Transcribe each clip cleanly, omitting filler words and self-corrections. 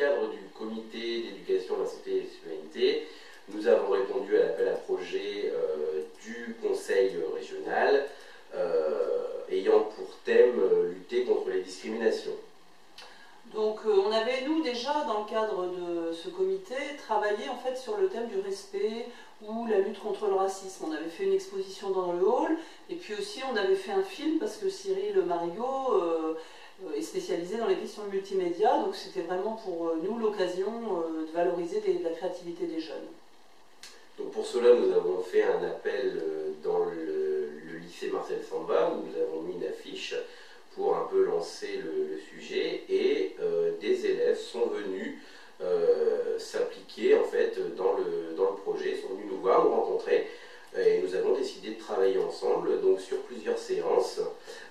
cadre du comité d'éducation à la santé et à la citoyenneté, nous avons répondu à l'appel à projet du conseil régional ayant pour thème lutter contre les discriminations. Donc on avait, nous, déjà, dans le cadre de ce comité, travaillé en fait sur le thème du respect ou la lutte contre le racisme. On avait fait une exposition dans le hall, et puis aussi on avait fait un film, parce que Cyril Marigot est spécialisé dans les questions de multimédia, donc c'était vraiment pour nous l'occasion de valoriser la créativité des jeunes. Donc pour cela, nous avons fait un appel dans le lycée Marcel Samba, où nous avons mis une affiche pour un peu lancer le sujet, et des élèves sont venus s'appliquer en fait dans le projet, sont venus nous voir, nous rencontrer, et nous avons décidé de travailler ensemble donc sur plusieurs séances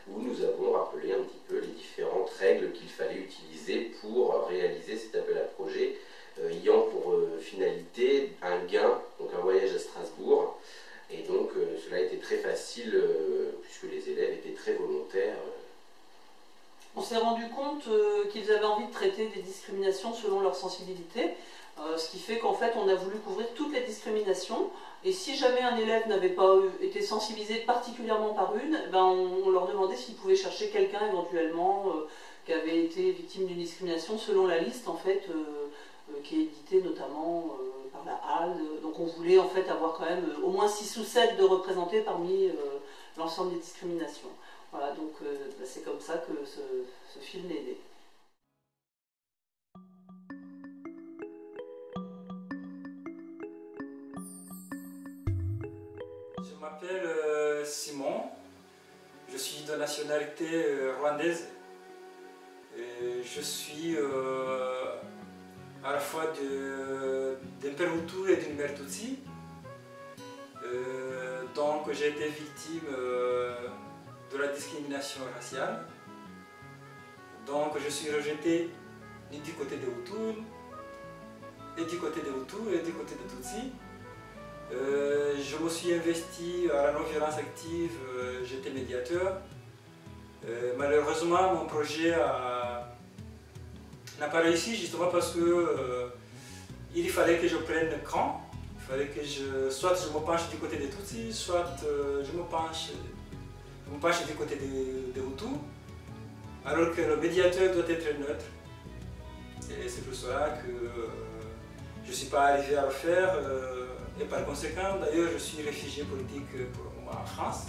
où nous avons rappelé un petit peu les différentes règles qu'il fallait utiliser pour réaliser cet appel à projet, ayant pour finalité un gain, donc un voyage à Strasbourg, et donc cela a été très facile puisque les élèves étaient très volontaires. On s'est rendu compte qu'ils avaient envie de traiter des discriminations selon leur sensibilité, ce qui fait qu'en fait on a voulu couvrir toutes les discriminations, et si jamais un élève n'avait pas été sensibilisé particulièrement par une, ben on leur demandait s'ils pouvaient chercher quelqu'un éventuellement qui avait été victime d'une discrimination selon la liste en fait qui est éditée notamment par la HALD. Donc on voulait en fait avoir quand même au moins 6 ou 7 de représentés parmi l'ensemble des discriminations. Voilà, donc c'est comme ça que ce film est né. Je m'appelle Simon, je suis de nationalité rwandaise. Et je suis à la fois d'un père Hutu et d'une mère Tutsi. Donc j'ai été victime de la discrimination raciale. Donc je suis rejeté ni du côté des Hutus, et du côté des Hutus et du côté des Tutsis. Je me suis investi à la non-violence active, j'étais médiateur. Malheureusement, mon projet n'a pas réussi justement parce que il fallait que je prenne camp. Il fallait que soit je me penche du côté des Tutsis, soit je me penche du côté des Hutus, alors que le médiateur doit être neutre. Et c'est pour cela que je ne suis pas arrivé à le faire. Et par conséquent, d'ailleurs, je suis réfugié politique pour le moment en France.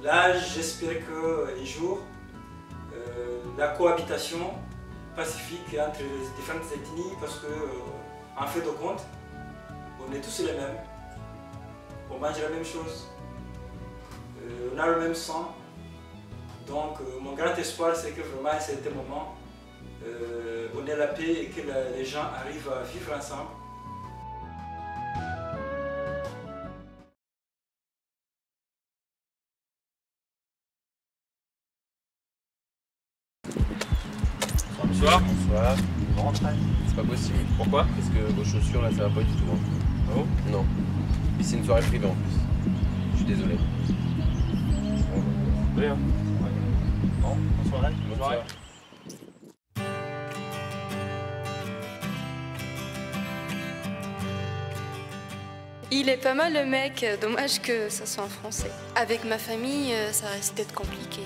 Là, j'espère qu'un jour, la cohabitation pacifique entre les différentes ethnies, parce qu'en fait de compte, on est tous les mêmes, on mange la même chose, on a le même sang. Donc, mon grand espoir, c'est que vraiment à un certain moment, on ait la paix et que les gens arrivent à vivre ensemble. Bonsoir. Bonsoir. C'est pas possible. Pourquoi? Parce que vos chaussures là, ça va pas du tout. Ah bon? Non. Et c'est une soirée privée en plus. Je suis désolé. Oui, hein. Bon, bonne soirée. Bonne soirée. Il est pas mal le mec, dommage que ça soit en français. Avec ma famille, ça risque d'être compliqué.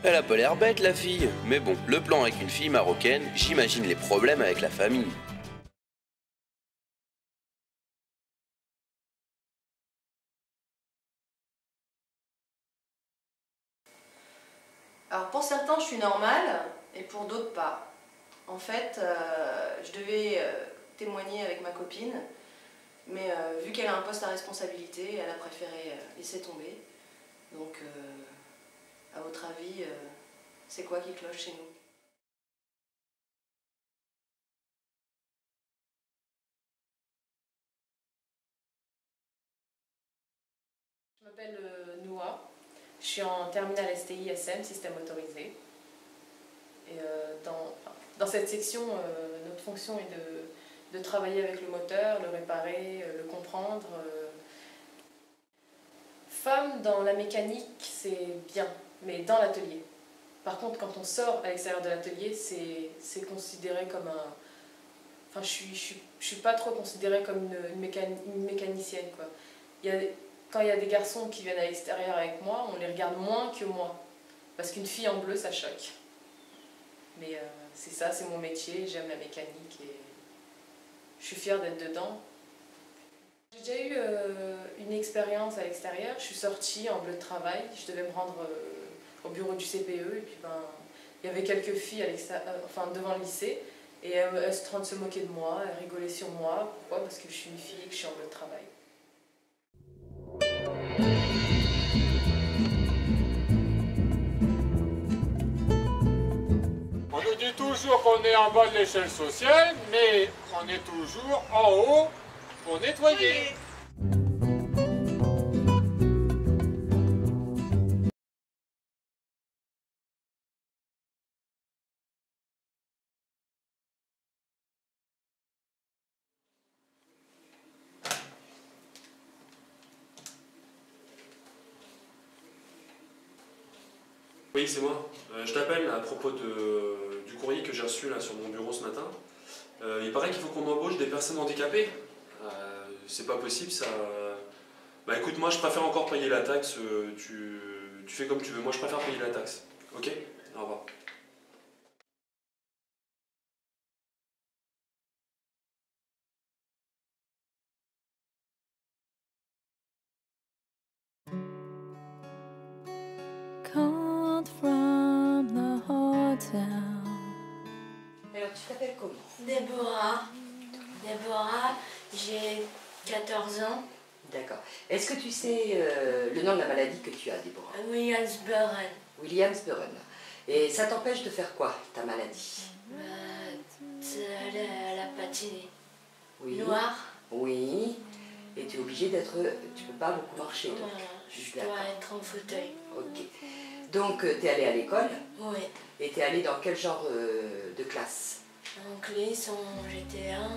Elle a pas l'air bête la fille, mais bon, le plan avec une fille marocaine, j'imagine les problèmes avec la famille. Alors pour certains, je suis normale et pour d'autres pas. En fait, je devais témoigner avec ma copine, mais vu qu'elle a un poste à responsabilité, elle a préféré laisser tomber. Donc, à votre avis, c'est quoi qui cloche chez nous? Je m'appelle Noah, je suis en terminale STI SM, système autorisé. Et dans cette section, notre fonction est de travailler avec le moteur, le réparer, le comprendre. Femme dans la mécanique, c'est bien, mais dans l'atelier. Par contre, quand on sort à l'extérieur de l'atelier, c'est considéré comme un... Enfin, je suis pas trop considérée comme une mécanicienne, quoi. Quand il y a des garçons qui viennent à l'extérieur avec moi, on les regarde moins que moi. Parce qu'une fille en bleu, ça choque. Mais c'est ça, c'est mon métier, j'aime la mécanique et je suis fière d'être dedans. J'ai déjà eu une expérience à l'extérieur, je suis sortie en bleu de travail, je devais me rendre au bureau du CPE et puis il y avait quelques filles devant le lycée et elles se train de se moquer de moi, elles rigolaient sur moi. Pourquoi? Parce que je suis une fille et que je suis en bleu de travail. On nous dit toujours qu'on est en bas de l'échelle sociale, mais on est toujours en haut pour nettoyer. Oui, c'est moi. Je t'appelle à propos du courrier que j'ai reçu là sur mon bureau ce matin. Il paraît qu'il faut qu'on embauche des personnes handicapées. C'est pas possible ça. Bah écoute, moi je préfère encore payer la taxe. Tu fais comme tu veux. Moi je préfère payer la taxe. Ok? Au revoir. Alors, tu t'appelles comment? Déborah. Déborah, j'ai 14 ans. D'accord. Est-ce que tu sais le nom de la maladie que tu as, Déborah? Williams-Burren. Williams-Burren. Et ça t'empêche de faire quoi, ta maladie? D'aller à la patinée. Oui. Noire. Oui. Et tu es obligé d'être... Tu peux pas beaucoup marcher, donc. Voilà, je dois être en fauteuil. Ok. Donc, tu es allé à l'école? Oui. Et tu es allé dans quel genre de classe? En classe, en GT1.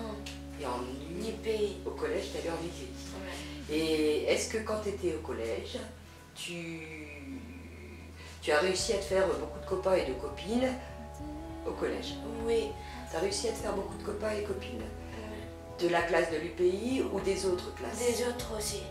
Et en IPI. Au collège, tu es allé en IPI. Ouais. Et est-ce que quand tu étais au collège, tu as réussi à te faire beaucoup de copains et de copines au collège? Oui. Tu as réussi à te faire beaucoup de copains et copines? De la classe de l'UPI ou des autres classes? Des autres aussi.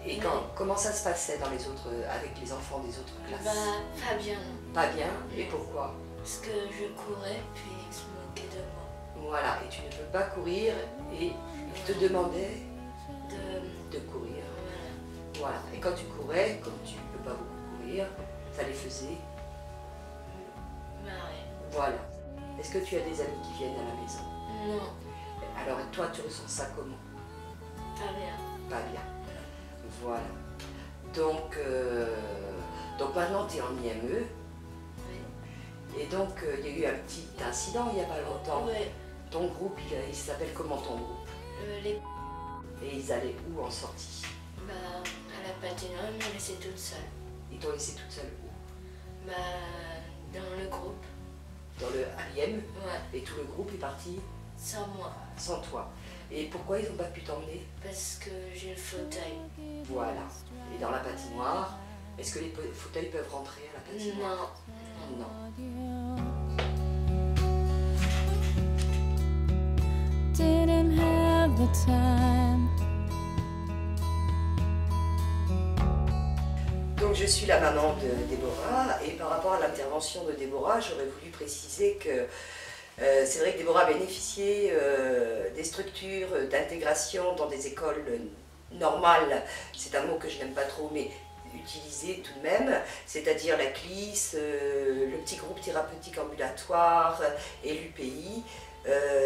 Et comment ça se passait dans les autres, avec les enfants des autres classes? Pas bien. Pas bien? Et pourquoi? Parce que je courais, puis ils se moquaient de moi. Voilà, et tu ne peux pas courir, et ils te demandaient de courir. Voilà, et quand tu courais, comme tu ne peux pas beaucoup courir, ça les faisait marrer. Voilà. Est-ce que tu as des amis qui viennent à la maison? Non. Alors toi, tu ressens ça comment? Pas bien. Pas bien. Voilà. Donc maintenant, tu es en IME. Oui. Et donc, il y a eu un petit incident il n'y a pas longtemps. Oui. Ton groupe, il s'appelle comment ton groupe? Et ils allaient où en sortie? À la patinoire, ils m'ont laissé toute seule. Ils t'ont laissé toute seule où? Dans le groupe. Dans le AIM? Ouais. Et tout le groupe est parti? Sans moi. Sans toi. Et pourquoi ils n'ont pas pu t'emmener? Parce que j'ai le fauteuil. Voilà. Et dans la patinoire, est-ce que les fauteuils peuvent rentrer à la patinoire? Non. Non. Didn't have the time. Donc je suis la maman de Déborah et par rapport à l'intervention de Déborah, j'aurais voulu préciser que c'est vrai que Déborah a bénéficié des structures d'intégration dans des écoles normales, c'est un mot que je n'aime pas trop, mais utilisé tout de même, c'est-à-dire la CLIS, le petit groupe thérapeutique ambulatoire et l'UPI.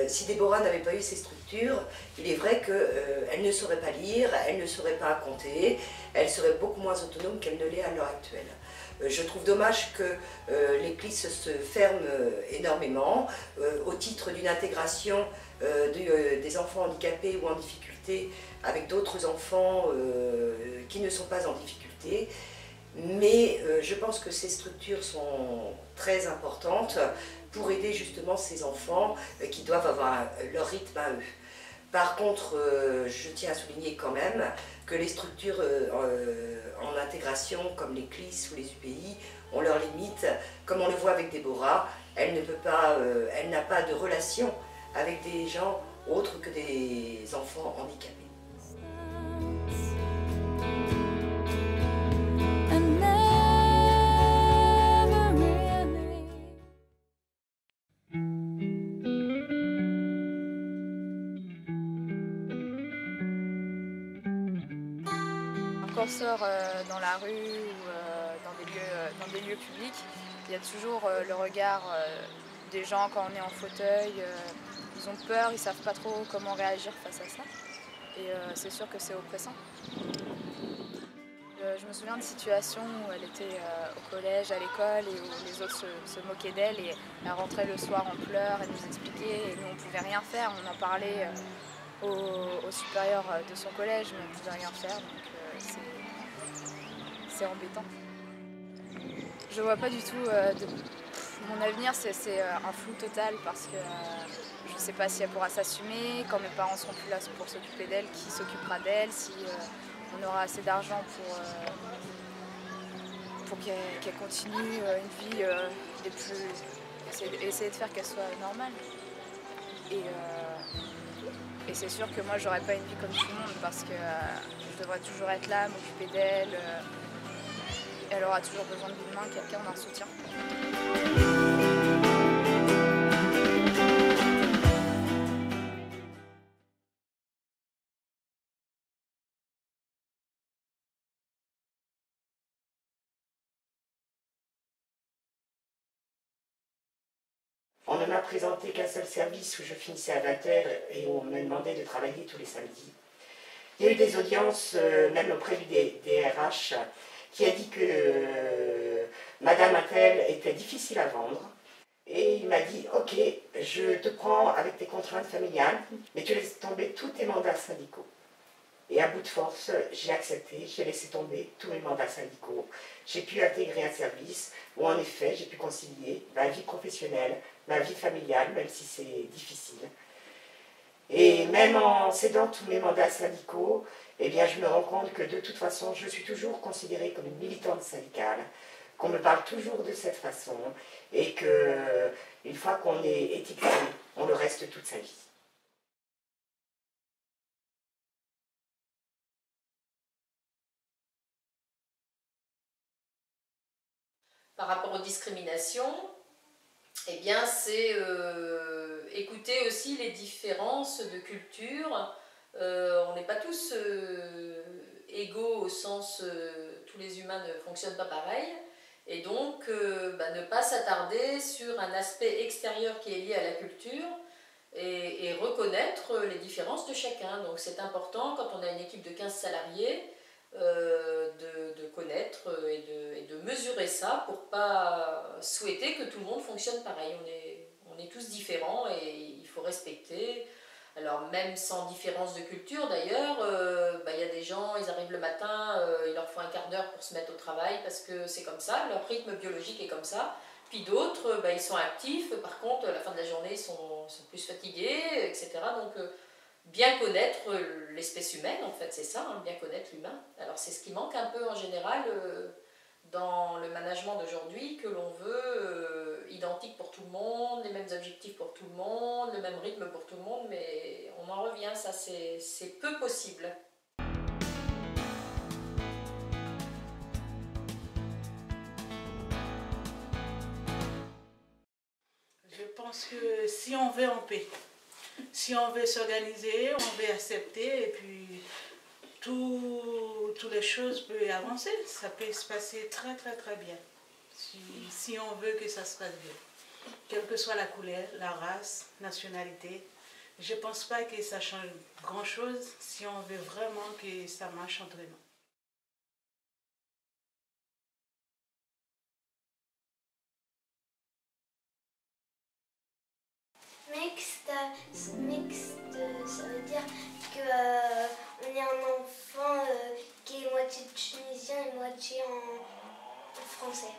Si Déborah n'avait pas eu ces structures, il est vrai qu'elle ne saurait pas lire, elle ne saurait pas compter, elle serait beaucoup moins autonome qu'elle ne l'est à l'heure actuelle. Je trouve dommage que les CLIS se ferment énormément au titre d'une intégration des enfants handicapés ou en difficulté avec d'autres enfants qui ne sont pas en difficulté. Mais je pense que ces structures sont très importantes pour aider justement ces enfants qui doivent avoir leur rythme à eux. Par contre, je tiens à souligner quand même que les structures en intégration, comme les CLIS ou les UPI, ont leurs limites. Comme on le voit avec Déborah, elle n'a pas de relation avec des gens autres que des enfants handicapés. Quand on sort dans la rue ou dans des lieux publics, il y a toujours le regard des gens quand on est en fauteuil. Ils ont peur, ils ne savent pas trop comment réagir face à ça. Et c'est sûr que c'est oppressant. Je me souviens de situations où elle était au collège, à l'école, et où les autres se moquaient d'elle. Et elle rentrait le soir en pleurs, elle nous expliquait, et nous on ne pouvait rien faire. On en parlait au supérieur de son collège, mais on ne pouvait rien faire. Donc c'est embêtant. Je vois pas du tout mon avenir, c'est un flou total parce que je ne sais pas si elle pourra s'assumer, quand mes parents seront plus là pour s'occuper d'elle, qui s'occupera d'elle, si on aura assez d'argent pour qu'elle continue une vie essayer de faire qu'elle soit normale. Et c'est sûr que moi j'aurais pas une vie comme tout le monde parce que je devrais toujours être là, m'occuper d'elle. Elle aura toujours besoin d'une main, quelqu'un, d'un soutien. On ne m'a présenté qu'un seul service où je finissais à 20h et où on me demandait de travailler tous les samedis. Il y a eu des audiences, même auprès du DRH, qui a dit que Madame Attel était difficile à vendre. Et il m'a dit, ok, je te prends avec tes contraintes familiales, mais tu laisses tomber tous tes mandats syndicaux. Et à bout de force, j'ai accepté, j'ai laissé tomber tous mes mandats syndicaux. J'ai pu intégrer un service où en effet j'ai pu concilier ma vie professionnelle, ma vie familiale, même si c'est difficile. Et même en cédant tous mes mandats syndicaux, eh bien, je me rends compte que de toute façon, je suis toujours considérée comme une militante syndicale, qu'on me parle toujours de cette façon, et qu'une fois qu'on est étiqueté, on le reste toute sa vie. Par rapport aux discriminations, eh bien, c'est écouter aussi les différences de culture. On n'est pas tous égaux au sens tous les humains ne fonctionnent pas pareil. Et donc, ne pas s'attarder sur un aspect extérieur qui est lié à la culture et reconnaître les différences de chacun. Donc c'est important quand on a une équipe de 15 salariés de connaître et de mesurer ça pour ne pas souhaiter que tout le monde fonctionne pareil. On est tous différents et il faut respecter. Alors même sans différence de culture d'ailleurs, y a des gens, ils arrivent le matin, il leur faut un quart d'heure pour se mettre au travail parce que c'est comme ça, leur rythme biologique est comme ça. Puis d'autres, ils sont actifs, par contre à la fin de la journée ils sont plus fatigués, etc. Donc bien connaître l'espèce humaine, en fait, c'est ça, hein, bien connaître l'humain. Alors c'est ce qui manque un peu en général dans le management d'aujourd'hui, que l'on veut identique pour tout le monde, les mêmes objectifs pour tout le monde, le même rythme pour tout le monde, mais on en revient, ça c'est peu possible. Je pense que si on veut en paix, si on veut s'organiser, on veut accepter et puis toutes les choses peuvent avancer. Ça peut se passer très très très bien si on veut que ça se passe bien. Quelle que soit la couleur, la race, nationalité, je ne pense pas que ça change grand chose si on veut vraiment que ça marche entre nous. Mixte, ça veut dire qu'on est un enfant qui est moitié tunisien et moitié en français.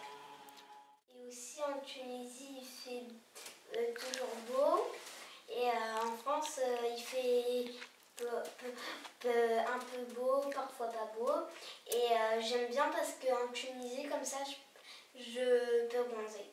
Et aussi en Tunisie, il fait toujours beau. Et Et en France, il fait un peu beau, parfois pas beau. Et j'aime bien parce qu'en Tunisie, comme ça, je peux bronzer.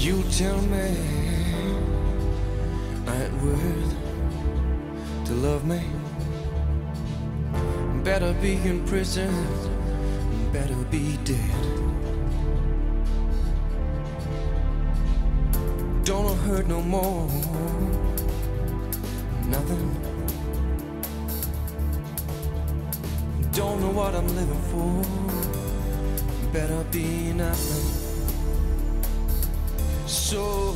You tell me I ain't worth to love me. Better be in prison, better be dead. Don't hurt no more, nothing. Don't know what I'm living for, better be nothing. So